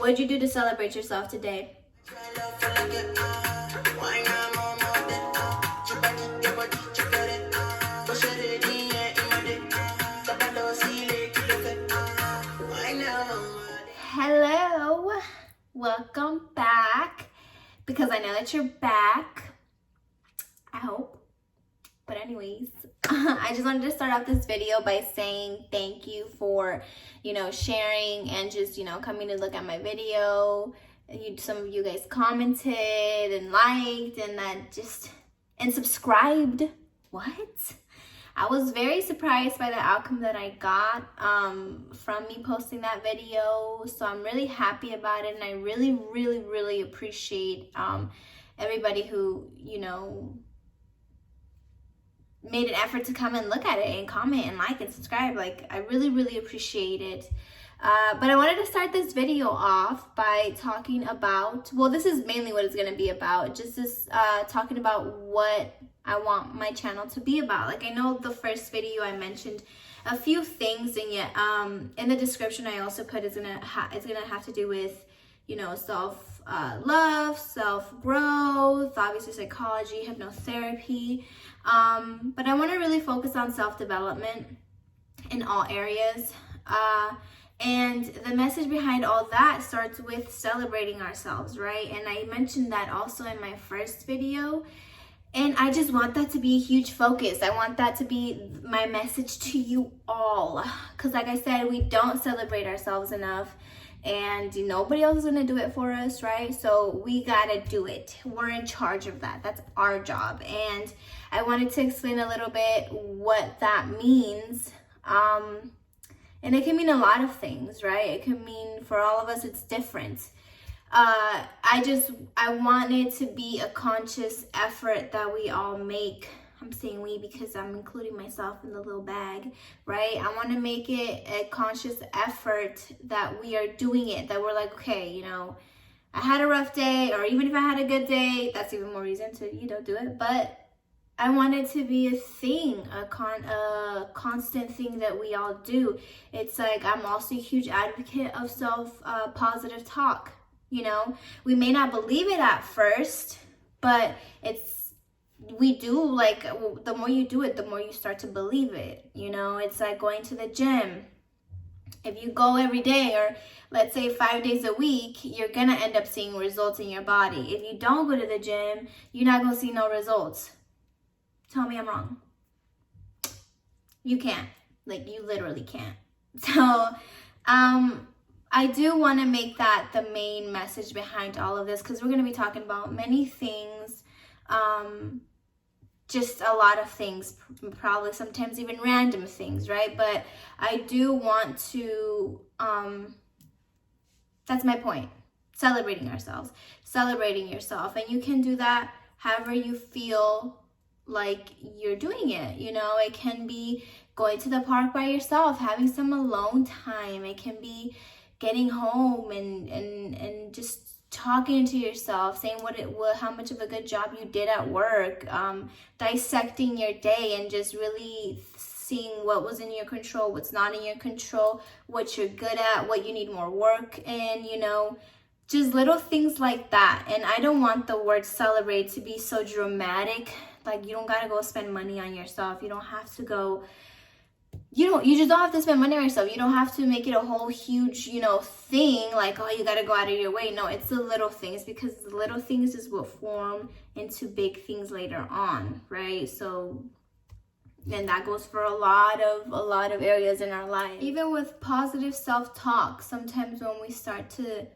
What'd you do to celebrate yourself today? Hello, welcome back, because I know that you're back, I hope. But anyways, I just wanted to start off this video by saying thank you for, sharing and just, coming to look at my video. Some of you guys commented and liked and subscribed. What? I was very surprised by the outcome that I got from me posting that video. So I'm really happy about it, and I really, really, really appreciate everybody who, made an effort to come and look at it and comment and like and subscribe. Like, I really, really appreciate it. But I wanted to start this video off by talking about, well, this is mainly what it's going to be about, just this talking about what I want my channel to be about. Like, I know the first video I mentioned a few things, and yet in the description I also put it's gonna have to do with, self love, self growth, obviously psychology, hypnotherapy. But I want to really focus on self development in all areas. And the message behind all that starts with celebrating ourselves, right? And I mentioned that also in my first video. And I just want that to be a huge focus. I want that to be my message to you all. Because like I said, we don't celebrate ourselves enough. And nobody else is going to do it for us, right? So we got to do it. We're in charge of that. That's our job. And I wanted to explain a little bit what that means. And it can mean a lot of things, right? It can mean, for all of us, it's different. I want it to be a conscious effort that we all make. I'm saying we because I'm including myself in the little bag, right? I want to make it a conscious effort that we are doing it, that we're like, okay, I had a rough day, or even if I had a good day, that's even more reason to, do it. But I want it to be a thing, a constant thing that we all do. It's like, I'm also a huge advocate of positive talk. We may not believe it at first, but we do, like, the more you do it, the more you start to believe it. It's like going to the gym. If you go every day, or let's say 5 days a week, you're going to end up seeing results in your body. If you don't go to the gym, you're not going to see no results. Tell me I'm wrong. You can't. Like, you literally can't. So, I do want to make that the main message behind all of this, because we're going to be talking about many things, just a lot of things, probably sometimes even random things, right? But I do want to, that's my point, celebrating ourselves, celebrating yourself. And you can do that however you feel like you're doing it. It can be going to the park by yourself, having some alone time. It can be getting home and just talking to yourself, saying how much of a good job you did at work, dissecting your day and just really seeing what was in your control, what's not in your control, what you're good at, what you need more work in, just little things like that. And I don't want the word celebrate to be so dramatic. Like, you don't gotta go spend money on yourself. You don't have to go, you just don't have to spend money on yourself. You don't have to make it a whole huge, thing, like, oh, you gotta go out of your way. No, it's the little things, because the little things is what form into big things later on, right? So, and that goes for a lot of areas in our life. Even with positive self-talk, sometimes when we start to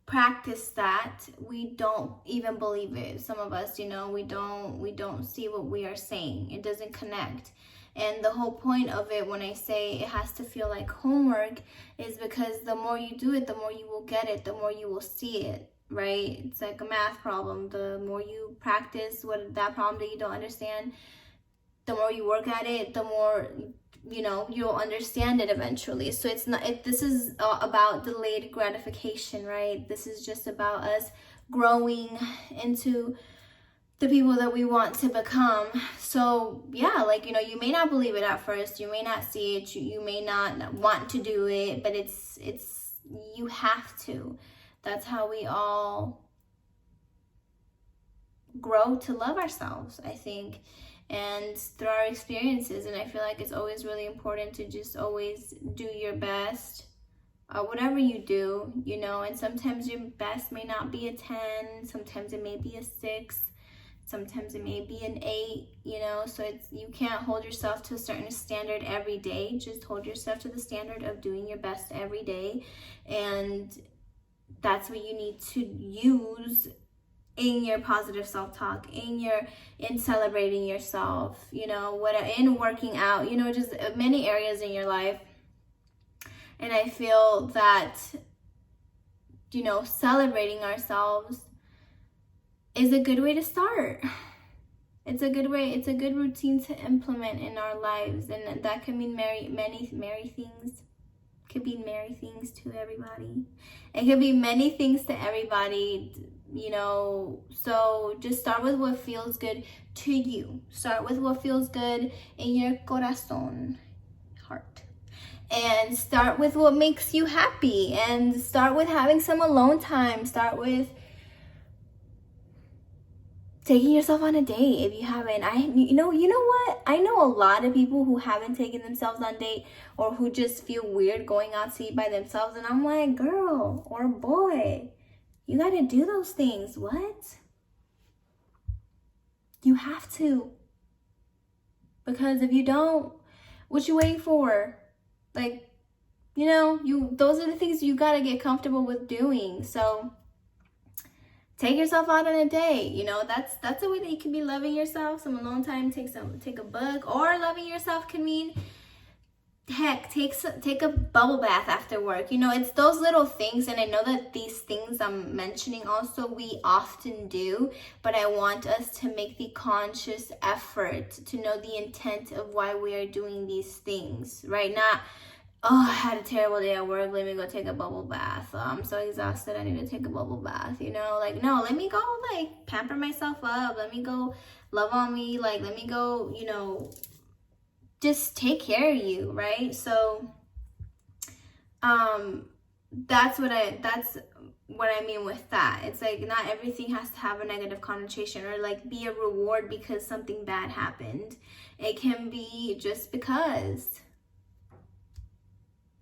practice that, we don't even believe it. Some of us, we don't see what we are saying. It doesn't connect. And the whole point of it, when I say it has to feel like homework, is because the more you do it, the more you will get it, the more you will see it, right? It's like a math problem. The more you practice that problem that you don't understand, the more you work at it, the more you'll understand it eventually. So this is about delayed gratification, right? This is just about us growing into the people that we want to become. So yeah, you may not believe it at first, you may not see it, you may not want to do it, but it's you have to. That's how we all grow to love ourselves, I think, and through our experiences. And I feel like it's always really important to just always do your best, whatever you do, you know. And sometimes your best may not be a 10, sometimes it may be a 6, sometimes it may be an 8, you know. So you can't hold yourself to a certain standard every day. Just hold yourself to the standard of doing your best every day, and that's what you need to use in your positive self-talk, in celebrating yourself, you know, in working out, you know, just many areas in your life. And I feel that, you know, celebrating ourselves is a good way to start. It's a good way, it's a good routine to implement in our lives. And that can mean many things. Could be many things to everybody. It could be many things to everybody, you know. So just start with what feels good to you. Start with what feels good in your corazón, heart. And start with what makes you happy. And start with having some alone time. Start with taking yourself on a date if you haven't. You know what? I know a lot of people who haven't taken themselves on a date, or who just feel weird going out to eat by themselves. And I'm like, girl or boy, you gotta do those things. What? You have to. Because if you don't, what you waiting for? Like, you know, those are the things you gotta get comfortable with doing. So take yourself out on a date. You know, that's a way that you can be loving yourself. Some alone time, take a book. Or loving yourself can mean, heck, take a bubble bath after work. You know, it's those little things. And I know that these things I'm mentioning also we often do, but I want us to make the conscious effort to know the intent of why we are doing these things, right? Not, oh, I had a terrible day at work, let me go take a bubble bath. Oh, I'm so exhausted, I need to take a bubble bath, you know? Like, no, let me go, like, pamper myself up. Let me go love on me. Like, let me go, you know, just take care of you, right? So, that's what I mean with that. It's like, not everything has to have a negative connotation, or like be a reward because something bad happened. It can be just because.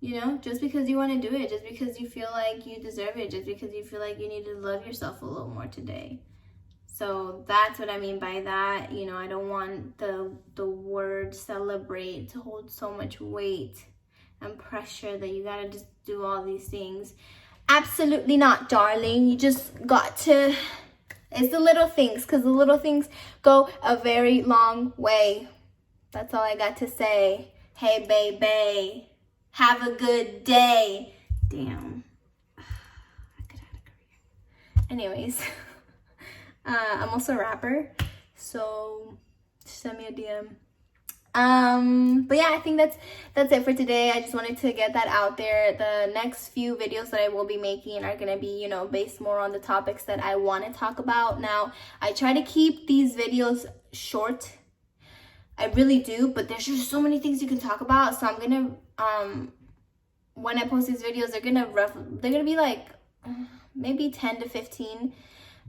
You know, just because you want to do it, just because you feel like you deserve it, just because you feel like you need to love yourself a little more today. So that's what I mean by that. You know, I don't want the word celebrate to hold so much weight and pressure that you gotta just do all these things. Absolutely not, darling. You just got to, it's the little things, because the little things go a very long way. That's all I got to say. Hey, baby. Have a good day. Damn. I could have had a career. Anyways, I'm also a rapper, so send me a DM. But yeah, I think that's it for today. I just wanted to get that out there. The next few videos that I will be making are gonna be, you know, based more on the topics that I want to talk about. Now, I try to keep these videos short. I really do, but there's just so many things you can talk about. So I'm gonna, when I post these videos, they're gonna be like maybe 10 to 15,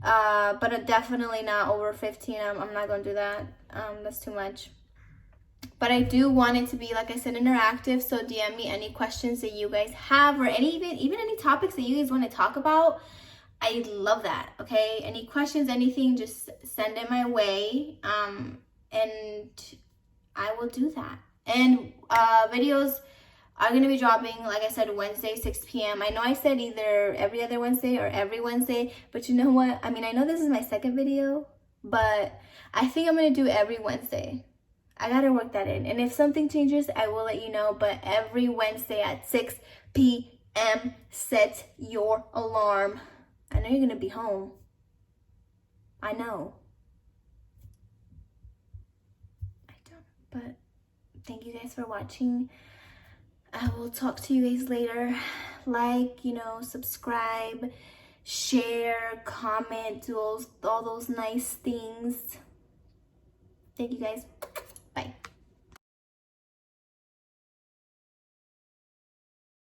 but definitely not over 15. I'm not gonna do that. That's too much. But I do want it to be, like I said, interactive. So DM me any questions that you guys have, or even any topics that you guys want to talk about. I love that. Okay, any questions, anything, just send it my way. And I will do that. And videos are going to be dropping, like I said, Wednesday, 6 p.m. I know I said either every other Wednesday or every Wednesday, but you know what? I mean, I know this is my second video, but I think I'm going to do every Wednesday. I got to work that in. And if something changes, I will let you know. But every Wednesday at 6 p.m., set your alarm. I know you're going to be home. I know. But thank you guys for watching. I will talk to you guys later. Like, you know, subscribe, share, comment, do all those nice things. Thank you guys.